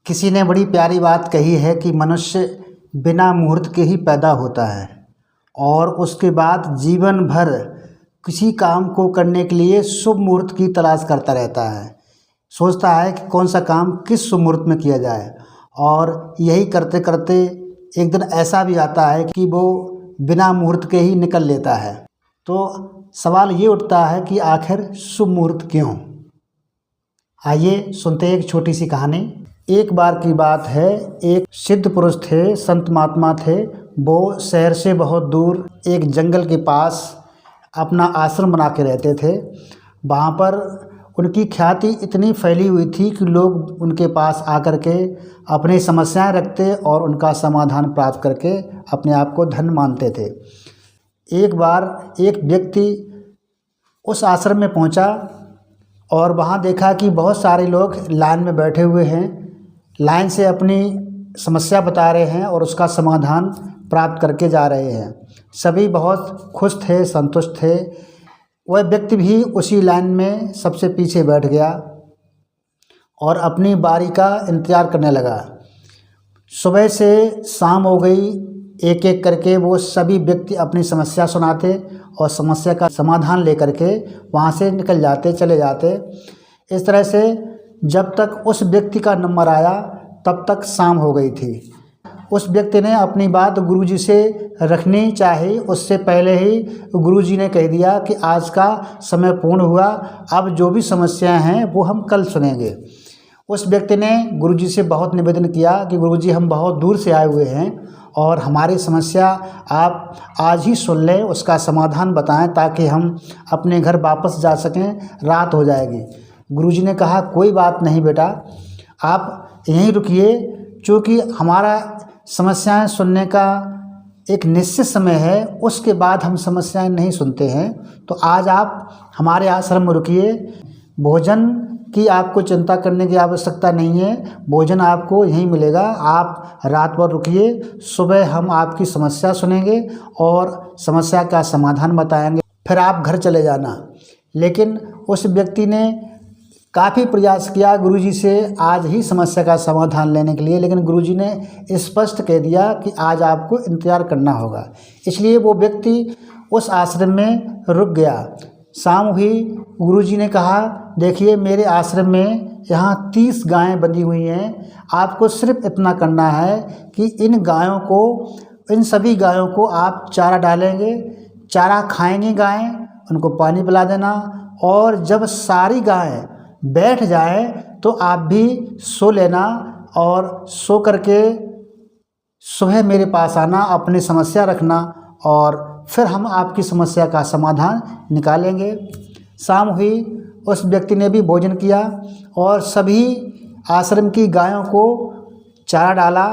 किसी ने बड़ी प्यारी बात कही है कि मनुष्य बिना मुहूर्त के ही पैदा होता है और उसके बाद जीवन भर किसी काम को करने के लिए शुभ मुहूर्त की तलाश करता रहता है। सोचता है कि कौन सा काम किस शुभ मुहूर्त में किया जाए, और यही करते करते एक दिन ऐसा भी आता है कि वो बिना मुहूर्त के ही निकल लेता है। तो सवाल ये उठता है कि आखिर शुभ मुहूर्त क्यों? आइए सुनते हैं एक छोटी सी कहानी। एक बार की बात है, एक सिद्ध पुरुष थे, संत महात्मा थे। वो शहर से बहुत दूर एक जंगल के पास अपना आश्रम बना के रहते थे। वहाँ पर उनकी ख्याति इतनी फैली हुई थी कि लोग उनके पास आकर के अपनी समस्याएं रखते और उनका समाधान प्राप्त करके अपने आप को धन्य मानते थे। एक बार एक व्यक्ति उस आश्रम में पहुंचा और वहां देखा कि बहुत सारे लोग लाइन में बैठे हुए हैं, लाइन से अपनी समस्या बता रहे हैं और उसका समाधान प्राप्त करके जा रहे हैं। सभी बहुत खुश थे, संतुष्ट थे। वह व्यक्ति भी उसी लाइन में सबसे पीछे बैठ गया और अपनी बारी का इंतज़ार करने लगा। सुबह से शाम हो गई, एक एक करके वो सभी व्यक्ति अपनी समस्या सुनाते और समस्या का समाधान लेकर के वहाँ से निकल जाते, चले जाते। इस तरह से जब तक उस व्यक्ति का नंबर आया तब तक शाम हो गई थी। उस व्यक्ति ने अपनी बात गुरुजी से रखनी चाहिए, उससे पहले ही गुरुजी ने कह दिया कि आज का समय पूर्ण हुआ, अब जो भी समस्याएं हैं वो हम कल सुनेंगे। उस व्यक्ति ने गुरुजी से बहुत निवेदन किया कि गुरुजी, हम बहुत दूर से आए हुए हैं और हमारी समस्या आप आज ही सुन लें, उसका समाधान बताएं ताकि हम अपने घर वापस जा सकें, रात हो जाएगी। गुरुजी ने कहा, कोई बात नहीं बेटा, आप यहीं रुकिए, क्योंकि हमारा समस्याएं सुनने का एक निश्चित समय है, उसके बाद हम समस्याएं नहीं सुनते हैं। तो आज आप हमारे आश्रम में रुकिए। भोजन की आपको चिंता करने की आवश्यकता नहीं है, भोजन आपको यहीं मिलेगा। आप रात भर रुकिए, सुबह हम आपकी समस्या सुनेंगे और समस्या का समाधान बताएंगे, फिर आप घर चले जाना। लेकिन उस व्यक्ति ने काफ़ी प्रयास किया गुरुजी से आज ही समस्या का समाधान लेने के लिए, लेकिन गुरुजी ने स्पष्ट कह दिया कि आज आपको इंतज़ार करना होगा। इसलिए वो व्यक्ति उस आश्रम में रुक गया। शाम हुई, गुरुजी ने कहा, देखिए मेरे आश्रम में यहाँ 30 गायें बंधी हुई हैं, आपको सिर्फ इतना करना है कि इन सभी गायों को आप चारा डालेंगे, चारा खाएंगी गायें, उनको पानी पिला देना, और जब सारी गायें बैठ जाए तो आप भी सो लेना और सो करके सुबह मेरे पास आना, अपनी समस्या रखना और फिर हम आपकी समस्या का समाधान निकालेंगे। शाम हुई, उस व्यक्ति ने भी भोजन किया और सभी आश्रम की गायों को चारा डाला।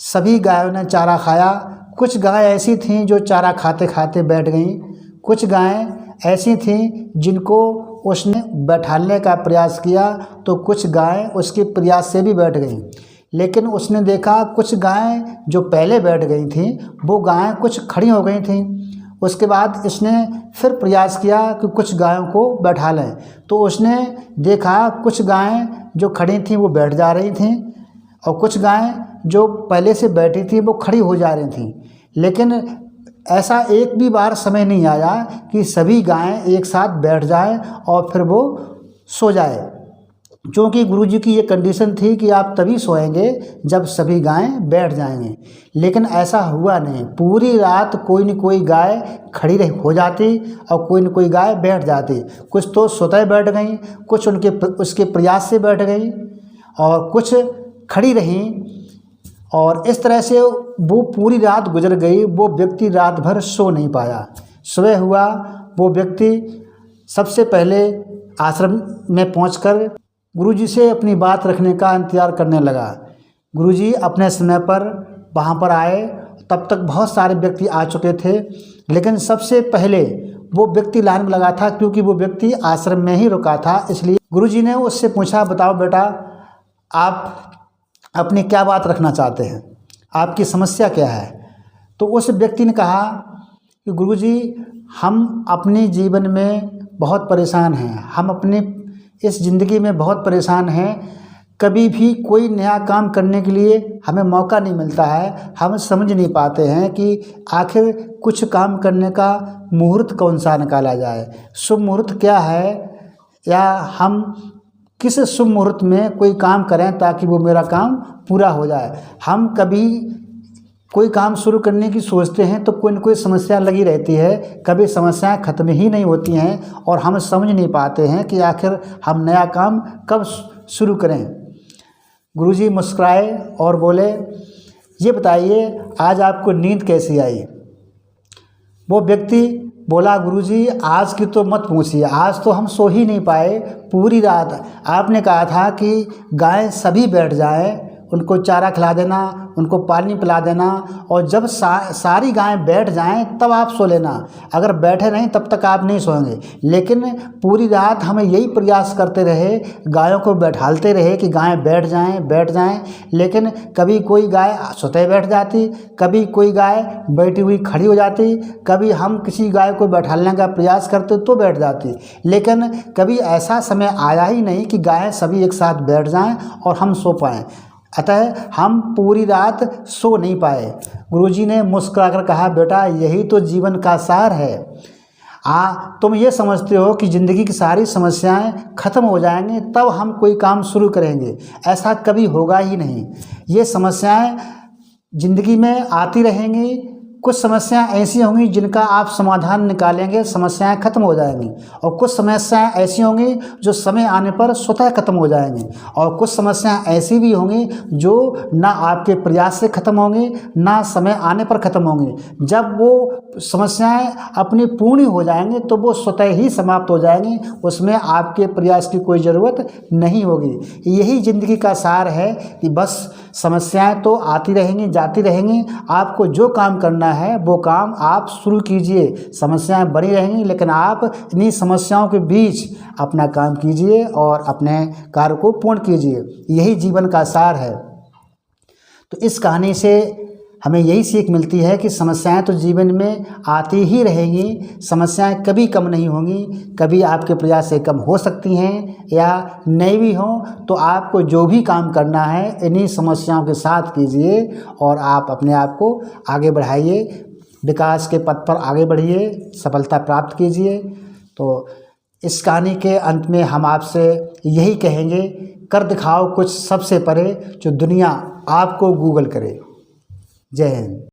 सभी गायों ने चारा खाया। कुछ गायें ऐसी थीं जो चारा खाते खाते बैठ गईं, कुछ गायें ऐसी थीं जिनको उसने बैठाने का प्रयास किया तो कुछ गायें उसके प्रयास से भी बैठ गईं। लेकिन उसने देखा कुछ गायें जो पहले बैठ गई थीं वो गायें कुछ खड़ी हो गई थीं। उसके बाद इसने फिर प्रयास किया कि कुछ गायों को बैठा लें, तो उसने देखा कुछ गायें जो खड़ी थीं वो बैठ जा रही थीं और कुछ गायें जो पहले से बैठी थीं वो खड़ी हो जा रही थीं। लेकिन ऐसा एक भी बार समय नहीं आया कि सभी गायें एक साथ बैठ जाएं और फिर वो सो जाए, क्योंकि गुरुजी की ये कंडीशन थी कि आप तभी सोएंगे जब सभी गायें बैठ जाएंगे। लेकिन ऐसा हुआ नहीं। पूरी रात कोई न कोई गाय खड़ी हो जाती और कोई न कोई गाय बैठ जाती। कुछ तो स्वतः बैठ गई, कुछ उसके प्रयास से बैठ गई और कुछ खड़ी रहीं, और इस तरह से वो पूरी रात गुजर गई। वो व्यक्ति रात भर सो नहीं पाया। सुबह हुआ, वो व्यक्ति सबसे पहले आश्रम में पहुंचकर गुरुजी से अपनी बात रखने का इंतज़ार करने लगा। गुरुजी अपने समय पर वहाँ पर आए। तब तक बहुत सारे व्यक्ति आ चुके थे, लेकिन सबसे पहले वो व्यक्ति लाइन में लगा था, क्योंकि वो व्यक्ति आश्रम में ही रुका था। इसलिए गुरुजी ने उससे पूछा, बताओ बेटा, आप अपनी क्या बात रखना चाहते हैं, आपकी समस्या क्या है? तो उस व्यक्ति ने कहा कि गुरुजी, हम अपने जीवन में बहुत परेशान हैं, हम अपनी इस ज़िंदगी में बहुत परेशान हैं। कभी भी कोई नया काम करने के लिए हमें मौका नहीं मिलता है। हम समझ नहीं पाते हैं कि आखिर कुछ काम करने का मुहूर्त कौन सा निकाला जाए, शुभ मुहूर्त क्या है, या हम किस शुभ मुहूर्त में कोई काम करें ताकि वो मेरा काम पूरा हो जाए। हम कभी कोई काम शुरू करने की सोचते हैं तो कोई न कोई समस्या लगी रहती है, कभी समस्याएं ख़त्म ही नहीं होती हैं और हम समझ नहीं पाते हैं कि आखिर हम नया काम कब शुरू करें। गुरुजी मुस्कुराए और बोले, ये बताइए आज आपको नींद कैसी आई। वो व्यक्ति बोला, गुरुजी आज की तो मत पूछिए, आज तो हम सो ही नहीं पाए पूरी रात। आपने कहा था कि गाय सभी बैठ जाएं, उनको चारा खिला देना, उनको पानी पिला देना, और जब सारी गायें बैठ जाएं तब आप सो लेना। अगर बैठे नहीं तब तक आप नहीं सोएंगे। लेकिन पूरी रात हमें यही प्रयास करते रहे, गायों को बैठालते रहे कि गायें बैठ जाएं, लेकिन कभी कोई गाय स्वतः बैठ जाती, कभी कोई गाय बैठी हुई खड़ी हो जाती, कभी हम किसी गाय को बैठालने का प्रयास करते तो बैठ जाती, लेकिन कभी ऐसा समय आया ही नहीं कि गायें सभी एक साथ बैठ जाएं और हम सो पाएँ। अतः हम पूरी रात सो नहीं पाए। गुरुजी ने मुस्कुराकर कहा, बेटा यही तो जीवन का सार है। तुम ये समझते हो कि ज़िंदगी की सारी समस्याएं ख़त्म हो जाएंगी तब हम कोई काम शुरू करेंगे, ऐसा कभी होगा ही नहीं। ये समस्याएं ज़िंदगी में आती रहेंगी, कुछ समस्याएं ऐसी होंगी जिनका आप समाधान निकालेंगे, समस्याएं खत्म हो जाएंगी, और कुछ समस्याएं ऐसी होंगी जो समय आने पर स्वतः खत्म हो जाएंगी, और कुछ समस्याएं ऐसी भी होंगी जो ना आपके प्रयास से खत्म होंगी ना समय आने पर खत्म होंगी। जब वो समस्याएं अपनी पूर्ण हो जाएंगी तो वो स्वतः ही समाप्त हो जाएंगी, उसमें आपके प्रयास की कोई ज़रूरत नहीं होगी। यही ज़िंदगी का सार है कि बस समस्याएं तो आती रहेंगी जाती रहेंगी, आपको जो काम करना है वो काम आप शुरू कीजिए। समस्याएं बनी रहेंगी लेकिन आप इन्हीं समस्याओं के बीच अपना काम कीजिए और अपने कार्य को पूर्ण कीजिए। यही जीवन का सार है। तो इस कहानी से हमें यही सीख मिलती है कि समस्याएं तो जीवन में आती ही रहेंगी, समस्याएं कभी कम नहीं होंगी, कभी आपके प्रयास से कम हो सकती हैं या नहीं भी हों। तो आपको जो भी काम करना है इन्हीं समस्याओं के साथ कीजिए और आप अपने आप को आगे बढ़ाइए, विकास के पथ पर आगे बढ़िए, सफलता प्राप्त कीजिए। तो इस कहानी के अंत में हम आपसे यही कहेंगे, कर दिखाओ कुछ सबसे परे जो दुनिया आपको गूगल करे। जय हिंद।